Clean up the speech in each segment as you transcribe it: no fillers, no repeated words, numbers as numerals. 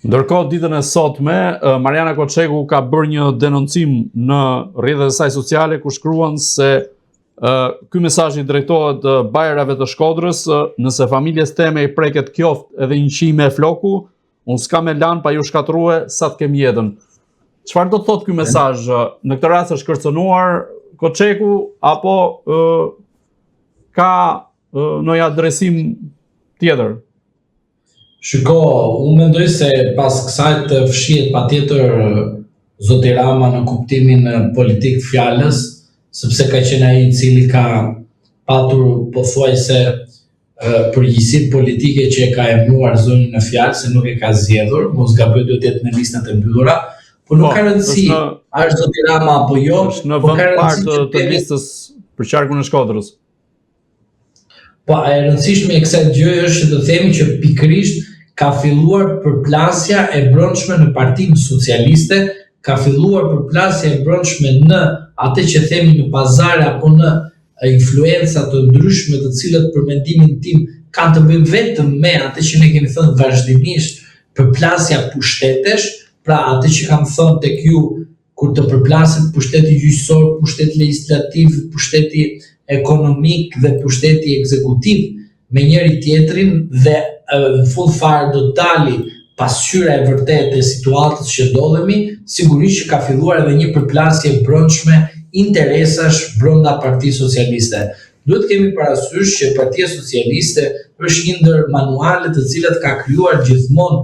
Ndërkohë, ditën e sotme, Mariana Koçeku ka bërë një denoncim në rrjetet e saj sociale ku shkruan se ky mesazh i drejtohet bajrave të Shkodrës, nëse familjes teme i preket qoftë edhe një qime e floku, unë s'kam e lan pa ju shkatrue sa të kem jetën. Çfarë do të thotë ky mesazh? Në këtë rast është kërcënuar Koçeku apo ka ndonjë adresim tjetër? Shiko, unë mendoj se pas kësaj të fshihet patjetër zoti Rama në kuptimin politik të fjalës, sepse ka qenë ai i cili ka patur pothuajse përgjegjësinë politike që e ka emëruar zonën në fjalë se nuk e ka zgjedhur, mos gaboj duhet të jetë në listat e mbyllura, por nuk ka rëndësi a është zoti Rama apo jo, në vend parë të listës për qarkun e Shkodrës. Po, e rëndësishme e kësaj gjëje është që të themi që pikërisht ka filluar përplasja e brendshme në Partinë Socialiste, ka filluar përplasja e brendshme në atë që themi në pazare apo në influenca të ndryshme të cilët për mendimin tim kanë të bëjnë vetëm me atë që ne kemi thënë vazhdimisht përplasja pushtetesh, pra atë që kam thënë tek ju kur të përplaset pushteti gjyqësor, pushteti legjislativ, pushteti ekonomik dhe pushteti ekzekutiv me njëri tjetrin dhe në fund fare do të dali pasqyra e vërtetë e situatës që ndodhemi, sigurisht që ka filluar edhe një përplasje brendshme interesash brenda Partisë Socialiste. Duhet kemi parasysh që Partia Socialiste është një ndër manualet të cilat ka krijuar gjithmonë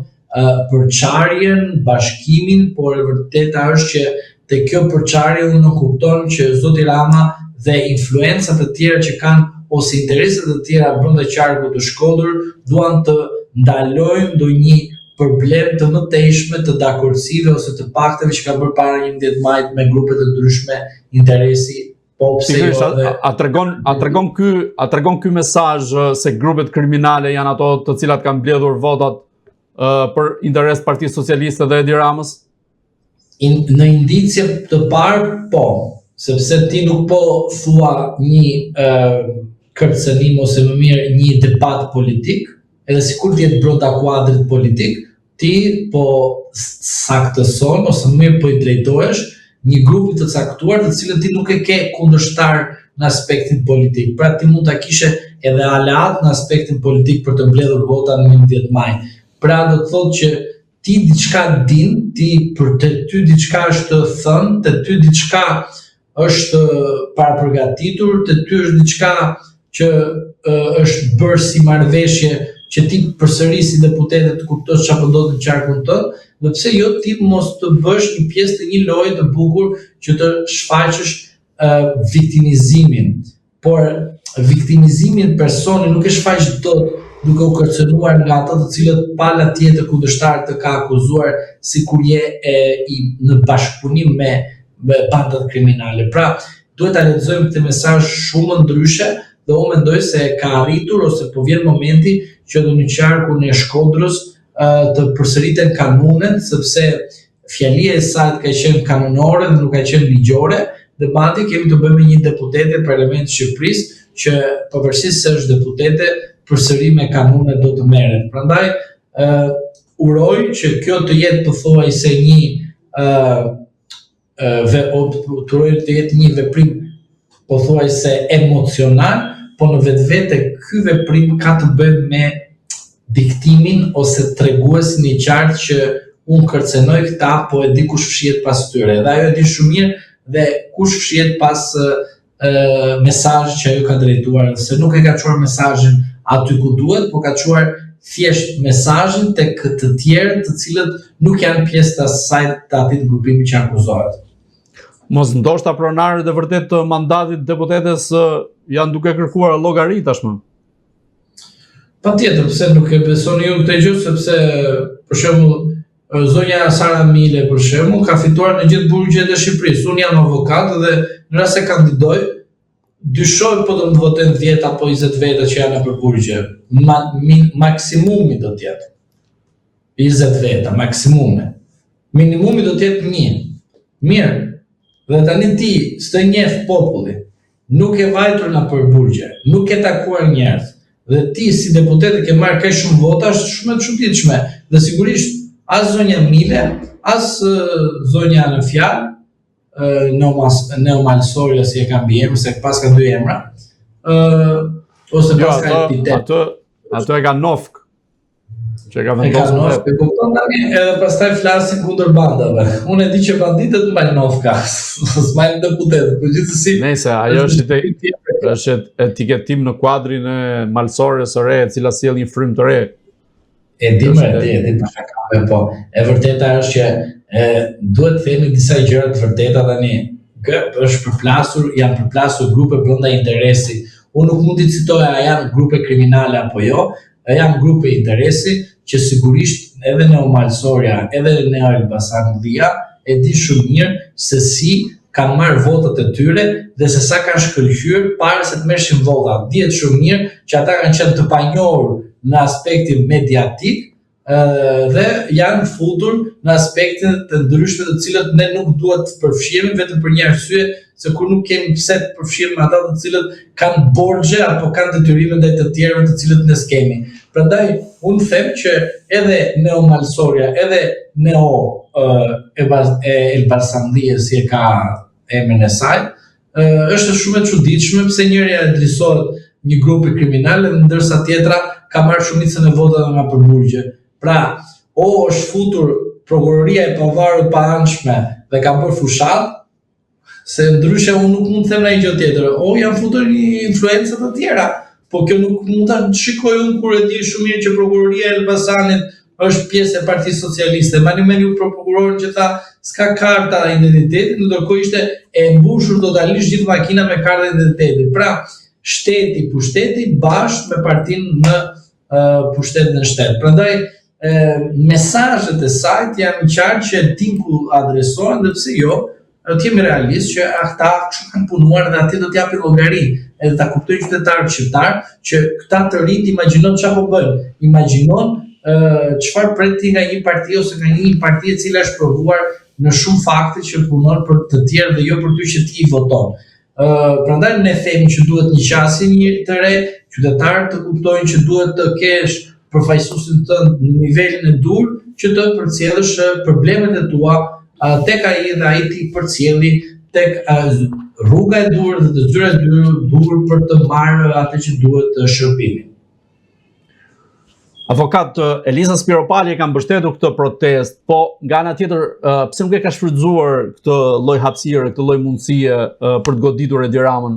përçarjen, bashkimin, por e vërteta është që te kjo përçarje unë nuk kupton që zoti Rama dhe influencat të tjera që kanë ose interesat të tjera brenda qarkut të Shkodër duan të ndalojnë ndonjë problem të mëtejshme të dakordsive ose të pakteve që ka bërë para 11 majit me grupe të ndryshme interesi. Po pse jo? A tregon ky mesazh se grupet kriminale janë ato të cilat kanë mbledhur votat për interes Partisë Socialiste dhe Edi Ramës? Në indicie të parë, po, sepse ti nuk po thua një kërcënim ose më mirë një debat politik, edhe sikur të jetë brenda kuadrit politik, ti po saktëson ose më mirë po i drejtohesh një grupi të caktuar të cilën ti nuk e ke kundërshtar në aspektin politik. Pra ti mund ta kishe edhe aleat në aspektin politik për të mbledhur vota në 11 maj. Pra do të thotë që ti diçka din, për të ty diçka është thënë, të ty diçka është para përgatitur, të ty është diçka që është bërë si marrëveshje që ti përsëri si deputete të kuptosh çfarë ndodh në qarkun tënd, dhe pse jo ti mos të bësh një pjesë të një loje të bukur që të shfaqësh viktimizimin. Por viktimizimin personi nuk e shfaq dot duke u kërcënuar nga ata të cilët pala tjetër kundërshtar të ka akuzuar sikur je në bashkëpunim me bandat kriminale. Pra, duhet ta lexojmë këtë mesazh shumë ndryshe dhe unë mendoj se ka arritur ose po vjen momenti që edhe në qarkun e Shkodrës të përsëriten kanunet, sepse fjalia e saj ka qenë kanonore dhe nuk ka qenë ligjore, dhe madje kemi të bëjmë me një deputete e Parlamentit të Shqipërisë që pavarësisht se është deputete, përsëri me kanunet do të merret. Prandaj uroj që kjo të jetë pothuajse një veprim pothuajse emocional, po në vetvete ky veprim ka të bëjë me diktimin ose treguesin i qartë që unë kërcenoj këta, po e di kush fshihet pas tyre. Dhe ajo e di shumë mirë dhe kush fshihet pas mesazhit që ajo ka drejtuar, se nuk e ka çuar mesazhin aty ku duhet, po ka çuar thjesht mesazhin tek të tjerë të cilët nuk janë pjesë të asaj të atij grupimi që akuzohet. Mos ndoshta pronarët e vërtet të mandatit deputetes janë duke kërkuar llogari tashmë? Patjetër, pse nuk e besoni ju këtë gjë, sepse për shembull zonja Sara Mile për shembull ka fituar në gjithë burgjet e Shqipërisë. Unë jam avokat dhe në rast se kandidoj, dyshoj po do të votojnë 10 apo 20 veta që janë nëpër burgje. Maksimumi do të jetë 20 veta, maksimumi. Minimumi do të jetë 1. Mirë. Dhe tani ti s'të njeh populli, nuk e vajtur nëpër burgje, nuk e takuar njerëz, dhe ti si deputet ke marrë kaq shumë vota, është shumë e çuditshme. Dhe sigurisht as zonja Mile, as zonja në fjalë, Neomalsoria si e ka mbi emër, se pas ka dy emra, ose pas ka epitet. Ato e ka Nofk, që e ka E ka vendosur Nofk, e kupton tani, edhe pastaj flasin kundër bandave. Unë e di që banditët mbajnë Nofka, s'mbajnë deputet, por gjithsesi. Nëse ajo është etiketim në kuadrin e Malsorës së re, e cila sjell një frymë të re. E di për shkak po. E vërteta është që duhet të themi disa gjëra të vërteta tani. Janë përplasur grupe brenda interesi. Unë nuk mund t'i citoj a janë grupe kriminale apo jo, janë grupe interesi që sigurisht edhe Neomalsoria, edhe Neo Elbasandia e di shumë mirë se si kanë marrë votat e tyre dhe se sa kanë shkëlqyer para se të merreshin vota. Dihet shumë mirë që ata kanë qenë të panjohur në aspektin mediatik dhe janë futur në aspekte të ndryshme të cilët ne nuk duhet të përfshiremi vetëm për një arsye se kur nuk kemi pse të përfshiremi ata të cilët kanë borxhe apo kanë detyrime ndaj të tjerëve të cilët ne s'kemi. Prandaj unë them që edhe Neomalsoria, edhe Neo Elbasandia si e ka emrin e saj, është shumë e çuditshme pse njëri adresohet një grupi kriminal ndërsa tjetra ka marrë shumicën e votave nga përburgje. Pra, është futur prokuroria e pavarur pa anshme dhe ka bërë fushat, se ndryshe unë nuk mund të them ndonjë gjë tjetër. Janë futur një influenca të tjera, po kjo nuk mund ta shikoj unë kur e di shumë mirë që prokuroria e Elbasanit është pjesë e Partisë Socialiste. Mani meni prokurorin që tha s'ka karta identiteti, ndërkohë ishte e mbushur totalisht gjithë makina me karta identiteti. Pra, pushteti bashkë me partinë në pushtetin në shtet. Prandaj mesazhet e saj janë qartë që din ku adresohen dhe pse jo, të jemi realist që ata që kanë punuar dhe aty do t'japin llogari, edhe ta kuptojnë qytetarët shqiptar që këta të rinj imagjinon çfarë po bëjnë. Imagjinon çfarë pret nga një parti ose nga një parti e cila është provuar në shumë fakte që punon për të tjerë dhe jo për ty që ti i voton. Prandaj ne themi që duhet një qasje një të re, qytetarët të kuptojnë që duhet të kesh përfaqësuesin tënd në nivelin e dur që të përcjellësh problemet e tua tek ai dhe ai ti përcjelli tek rruga e dur dhe të zyra e dur për të marrë atë që duhet shërbimi. Avokat Eliza Spiropali ka mbështetur këtë protest, po nga ana tjetër pse nuk e ka shfrytzuar këtë lloj hapësire, këtë lloj mundësie për të goditur Edi Ramën?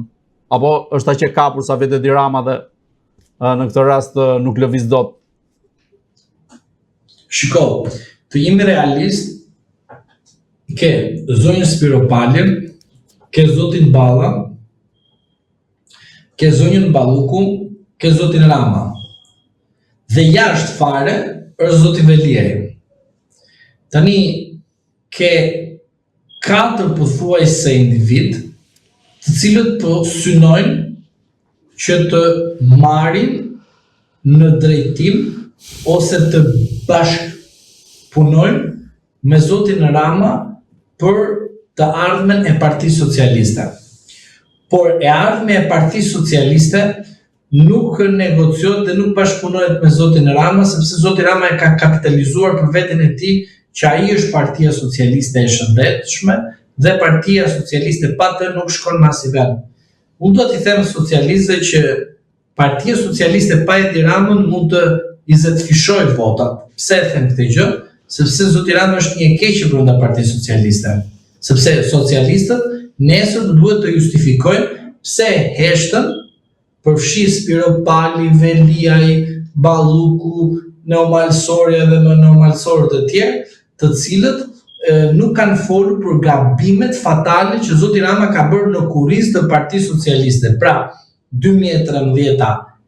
Apo është aq e kapur sa vetë Edi Rama dhe në këtë rast nuk lëviz dot? Shiko, të jemi realist, ke zonjën Spiropalin, ke zotin Balla, ke zonjën Balluku, ke zotin Rama. Dhe jashtë fare është zoti Velieri. Tani ke 4 pothuajse individ, të cilët po synojnë që të marrin në drejtim ose të bashkëpunojnë me zotin Rama për të ardhmen e Partisë Socialiste. Por e ardhmja e Partisë Socialiste nuk negociohet dhe nuk bashkëpunohet me zotin Rama, sepse zoti Rama e ka kapitalizuar për veten e tij që ai është Partia Socialiste e shëndetshme dhe Partia Socialiste pa të nuk shkon më asnjëherë. Unë do t'i them socialistëve që Partia Socialiste pa Edi Ramën mund të i zetfishojë votat. Pse e them këtë gjë? Sepse zoti Rama është një e keqe brenda Partisë Socialiste. Sepse socialistët nesër duhet të justifikojnë pse heshtën përfshi Spiropali, Veliaj, Balluku, Neomalsoria dhe më Neomalsorët e tjerë, të cilët nuk kanë folur për gabimet fatale që zoti Rama ka bërë në kurrizë të Partisë Socialiste. Pra, 2013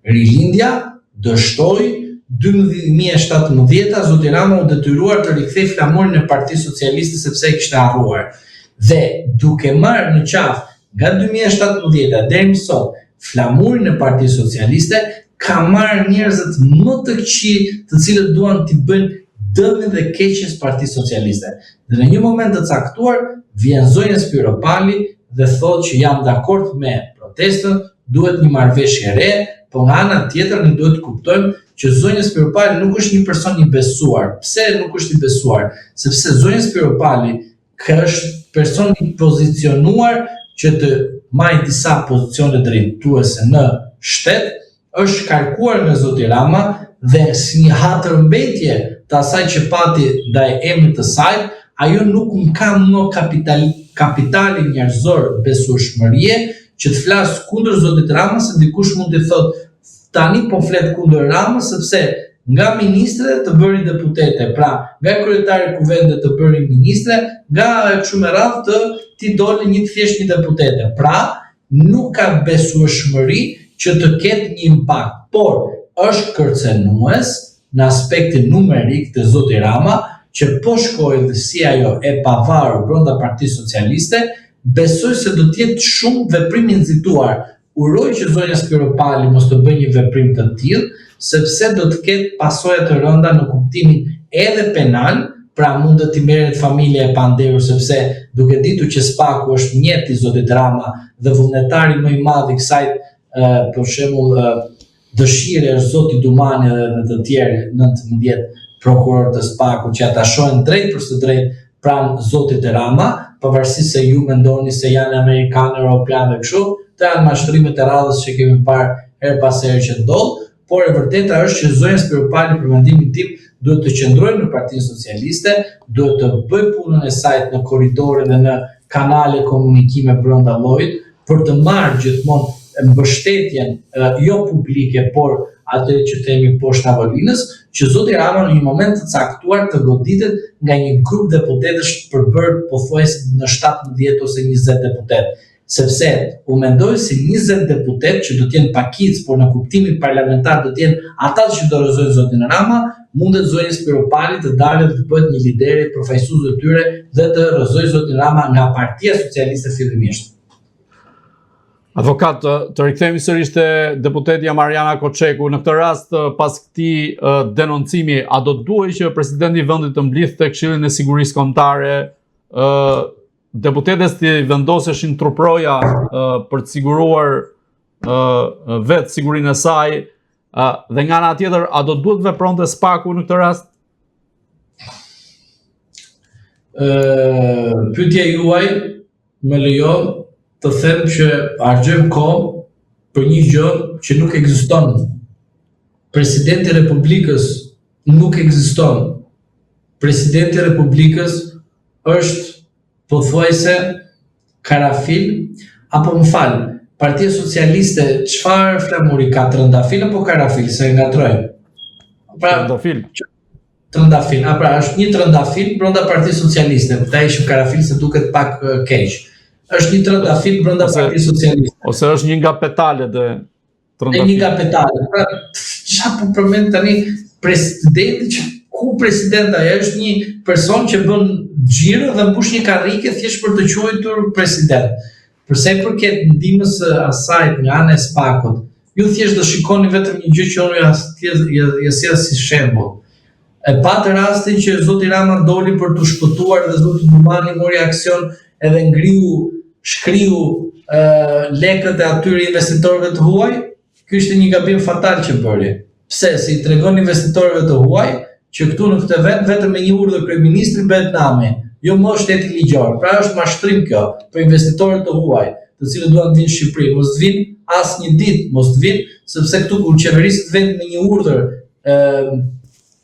rilindja, dështoi, 2017 zoti Rama u detyruar të rikthej flamurin e Partisë Socialiste sepse e kishte harruar. Dhe duke marrë në qafë nga 2017 deri më sot flamurin e Partisë Socialiste, ka marrë njerëzit më të këqij, të cilët duan t'i bëjnë dëmin dhe keqjes Partisë Socialiste. Dhe në një moment të caktuar vjen zonja Spiropali dhe thotë që jam dakord me protestën, duhet një marrëveshje e re, po nga ana tjetër ne duhet të kuptojmë që zonja Spiropali nuk është një person i besuar. Pse nuk është i besuar? Sepse zonja Spiropali është person i pozicionuar që të marrë disa pozicione drejtuese në shtet, është karkuar nga zoti Rama dhe si një hatërmbetje të asaj që pati ndaj emrit të saj, ajo nuk ka më kapitali njerëzor besueshmërie që të flasë kundër zotit Rama, se dikush mund të thotë tani po flet kundër Ramës sepse nga ministre të bëri deputete, pra nga kryetari i kuvendit të bëri ministre, nga kështu me radhë të ti doli një thjesht një deputete. Pra nuk ka besueshmëri që të ketë një impakt, por është kërcenues në aspektin numerik të zoti Rama, që po shkojë dhe si ajo e pavarur brenda Partisë Socialiste, besoj se do të jetë shumë veprim i nxituar. Uroj që zonja Spiropali mos të bëjë një veprim të tillë, sepse do të ketë pasoja të rënda në kuptimin edhe penal, pra mund të t'i merret familja e panderur, sepse duke ditur që Spaku është mjet i zotit Rama dhe vullnetari më i madh i kësaj për shembull dëshire është zoti Dumani dhe të tjerë 19 prokurorë të Spaku që ata shohin drejt për së drejt pranë zotit Rama, pavarësisht se ju mendoni se janë amerikanë, europianë dhe kështu, të janë mashtrimet e radhës që kemi parë her pas here që ndodh, por e vërteta është që zonja Spiropali për mendimin tim duhet të qëndrojë në Partinë Socialiste, duhet të bëjë punën e saj në korridore dhe në kanale komunikime brenda llojit për të marrë gjithmonë mbështetjen jo publike, por atë që themi poshtë tavolinës, që zoti Rama në një moment të caktuar të goditet nga një grup deputetësh përbërë pothuajse në 17 ose 20 deputet. Sepse u mendoj se 20 deputet që do të jenë pakic, por në kuptimin parlamentar do të jenë ata që dorëzojnë zotin Rama, mundet zonja Spiropali të dalë dhe të bëhet një lideri përfaqësues të tyre dhe të rrëzojë zotin Rama nga Partia Socialiste fillimisht. Advokat, të rikthehemi sërish te deputetja Mariana Koçeku. Në këtë rast, pas këtij denoncimi, a do të duhej që presidenti i vendit të mblidhte Këshillin e Sigurisë Kombëtare, deputetës të vendoseshin truproja për të siguruar vetë sigurinë e saj, dhe nga ana tjetër, a do duhet vepronte Spaku në këtë rast? Pyetja juaj më lejon të them që argjojmë kohë për një gjë që nuk ekziston. Presidenti i Republikës nuk ekziston. Presidenti i Republikës është pothuajse karafil, apo më fal, Partia Socialiste çfarë flamuri ka, trëndafil apo karafil, se ngatroj? Pra, trëndafil. Trëndafil, pra është një trëndafil brenda Partisë Socialiste, ta ishim karafil se duket pak keq. Është një trëndafil brenda Partisë Socialiste. Ose është një nga petalet e trëndafil. Një nga petalet. Pra, çfarë po përmend tani presidenti që ku presidenta është një person që bën xhiro dhe mbush një karrike thjesht për të quajtur president. Përsa i përket ndihmës së asaj nga ana e Spakut, ju thjesht do shikoni vetëm një gjë që unë ja sjell si shembull. E patë rastin që zoti Rama doli për të shpëtuar dhe zoti Dumani mori aksion edhe shkriu lekët e atyre investitorëve të huaj, ky ishte një gabim fatal që bëri. Pse? Se i tregon investitorëve të huaj që këtu në këtë vend vetëm me një urdhër kryeministri bëhet nami, jo më shteti ligjor. Pra është mashtrim kjo për investitorët të huaj, të cilët duan të vinë në Shqipëri, mos të vinë asnjë ditë, mos të vinë, sepse këtu kur qeverisit vend me një urdhër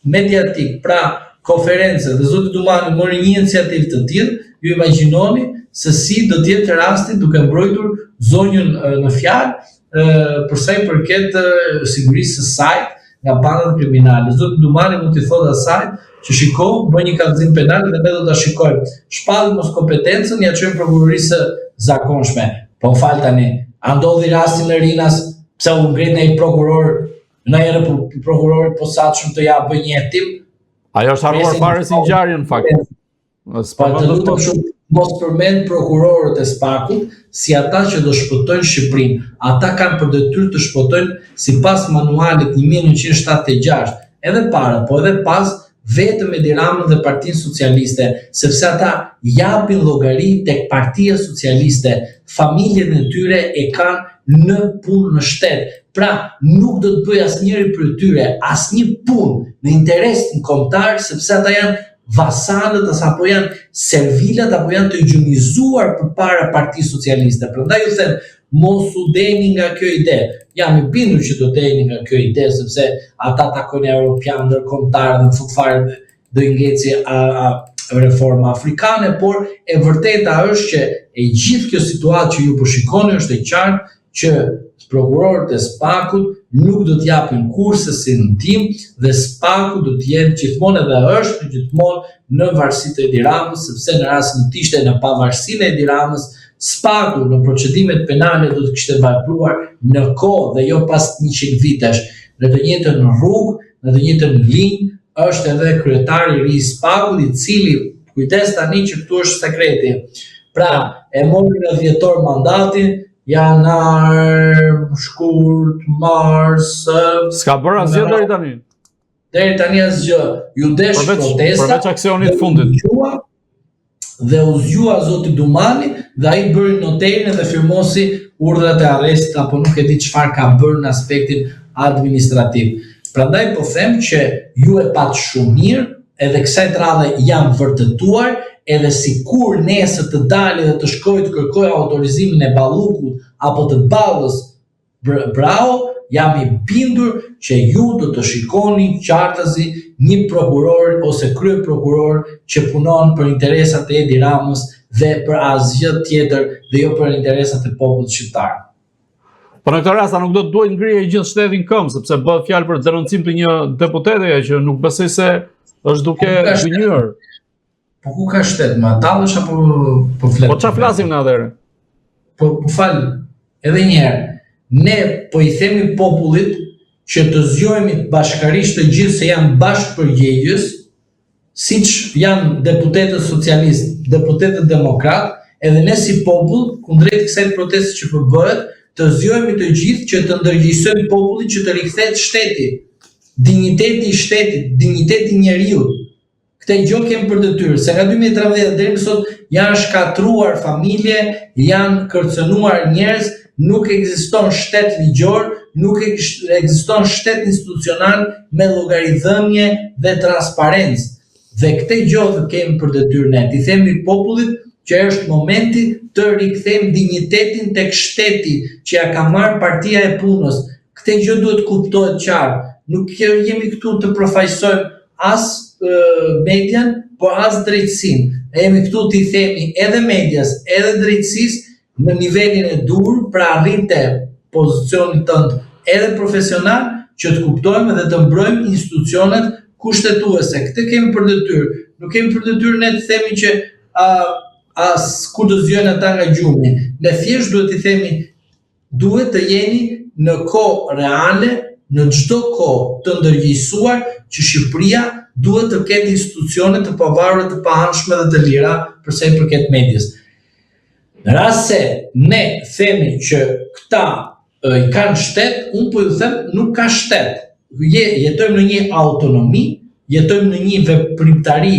mediatik, pra konferencë dhe zoti Dumani mori një iniciativë të tillë, ju imagjinoni se si do të jetë rasti duke mbrojtur zonjën në fjalë për sa i përket sigurisë së saj nga bandat kriminale. Zoti Dumani mund t'i thotë asaj që shiko, bëj një kallëzim penal dhe ne do ta shikojmë. Shpallë mos kompetencën, ja çojmë prokurorisë zakonshme. Po fal tani, a ndodhi rasti në Rinas, pse u ngrit një prokuror, ndonjëherë prokurori posaçëm të ja bëj një hetim? Ajo është harruar fare si ngjarje në fakt. Të lutem shumë, mos përmend prokurorët e Spakut si ata që do shpëtojnë Shqipërinë. Ata kanë për detyrë të shpëtojnë sipas manualit 1976, edhe para, po edhe pas, vetëm Edi Ramën dhe Partinë Socialiste, sepse ata japin llogari tek Partia Socialiste. Familjen e tyre e kanë në punë në shtet. Pra, nuk do të bëj asnjëri prej tyre asnjë punë në interesin kombëtar, sepse ata janë vasalët apo janë servilat apo janë të gjunizuar përpara Partisë Socialiste. Prandaj ju them, mos u deni nga kjo ide. Jam i bindur që do deni nga kjo ide, sepse ata takojnë europian ndërkombëtar dhe në fund fare do i ngeci reforma afrikane, por e vërteta është që e gjithë kjo situatë që ju po shikoni është e qartë që prokurorët e SPAK-ut nuk do t'japin kurse si në tim dhe SPAK-u do t'jetë gjithmonë edhe është gjithmonë në varësitë e Edi Ramës, sepse në rast në t'ishte në pavarësinë e Edi Ramës, SPAK-u në procedimet penale do të kishte vepruar në kohë dhe jo pas 100 vitesh. Në të njëjtën rrugë, në të njëjtën linjë është edhe kryetari i ri i SPAK-ut, i cili, kujdes tani që këtu është sekreti. Pra, e mori në dhjetor mandatin, janar, shkurt, mars. S'ka bërë asgjë deri tani. Deri tani asgjë. Ju desh protesta. Përveç aksionit fundit. Dhe u zgjua zoti Dumani dhe ai bëri noterin dhe firmosi urdhrat e arrestit apo nuk e di çfarë ka bërë në aspektin administrativ. Prandaj po them që ju e pat shumë mirë, edhe kësaj radhe janë vërtetuar, edhe sikur nesër të dalë dhe të shkojë të kërkojë autorizimin e Ballukut apo të Ballës Brau, jam i bindur që ju do të shikoni qartazi një prokuror ose krye prokuror që punon për interesat e Edi Ramës dhe për asgjë tjetër dhe jo për interesat e popullit shqiptar. Po në këtë rast nuk do të duhet ngrihe gjithë shtetin këmbë, sepse bëhet fjalë për denoncim të një deputete që nuk besoj se është duke gënjur. Po ku ka shtet, ma talësh apo po flet? Po çfarë flasim në atëherë? Po fal, edhe një herë. Ne po i themi popullit që të zgjohemi bashkarisht të gjithë se janë bashkëpërgjegjës, siç janë deputetët socialistë, deputetët demokrat, edhe ne si popull, kundrejt kësaj proteste që po bëhet, të zgjohemi të gjithë që të ndërgjegjësojmë popullin që të rikthehet shteti, dinjiteti i shtetit, dinjiteti i njeriut. Këtë gjë kemi për detyrë, se nga 2013 deri më sot janë shkatruar familje, janë kërcënuar njerëz, nuk ekziston shtet ligjor, nuk ekziston shtet institucional me llogaridhënie dhe transparencë. Dhe këtë gjë kemi për detyrë ne. Ti themi popullit që është momenti të rikthejmë dinjitetin tek shteti që ja ka marrë Partia e Punës. Këtë gjë duhet kuptohet qartë. Nuk jemi këtu të përfaqësojmë as median, por as drejtësinë. Jemi këtu t'i themi edhe medias, edhe drejtësisë në nivelin e dur, pra arrite pozicionin tënd edhe profesional, që të kuptojmë dhe të mbrojmë institucionet kushtetuese. Këtë kemi për detyrë. Nuk kemi për detyrë ne të themi që as kur do zgjojnë ata nga gjumi. Ne thjesht duhet t'i themi, duhet të jeni në kohë reale, në çdo kohë të ndërgjegjësuar që Shqipëria duhet të ketë institucione të pavarura, të paanshme dhe të lira për sa i përket medias. Në rast se ne themi që këta i kanë shtet, unë po ju them nuk ka shtet. Jetojmë në një autonomi, jetojmë në një veprimtari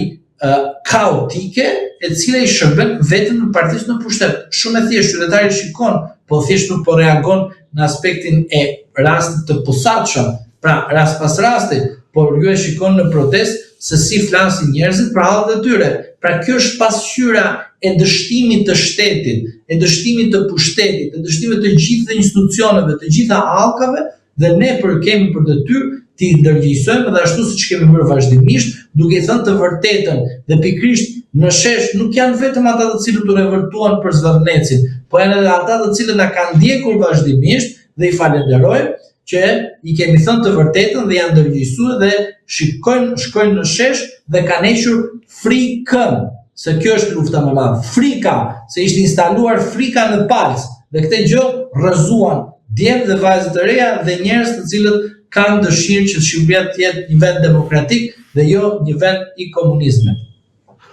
kaotike, e cila i shërben vetëm në partisë në pushtet. Shumë e thjeshtë, qytetari shikon, po thjesht nuk po reagon në aspektin e rastit të posaçëm, pra rast pas rastit, por ju e shikon në protest se si flasin njerëzit për hallet e tyre. Pra kjo është pasqyra e dështimit të shtetit, e dështimit të pushtetit, e dështimit të gjithë institucioneve, të gjitha hallkave, dhe ne kemi për detyrë t'i ndërgjegjësojmë dhe ashtu siç kemi bërë vazhdimisht, duke i thënë të vërtetën dhe pikërisht në shesh nuk janë vetëm ata të cilët u revoltuan për Zvardhnecin, po janë edhe ata të cilët na kanë ndjekur vazhdimisht dhe i falenderojmë që i kemi thënë të vërtetën dhe janë ndërgjegjësuar dhe shkojnë në shesh dhe kanë hequr frikën, se kjo është lufta më e madhe. Frika, se ishte instaluar frika në palc dhe këtë gjë rrëzuan djemt dhe vajzë të reja dhe njerëz të cilët kanë dëshirë që Shqipëria të jetë një vend demokratik dhe jo një vend i komunizmit.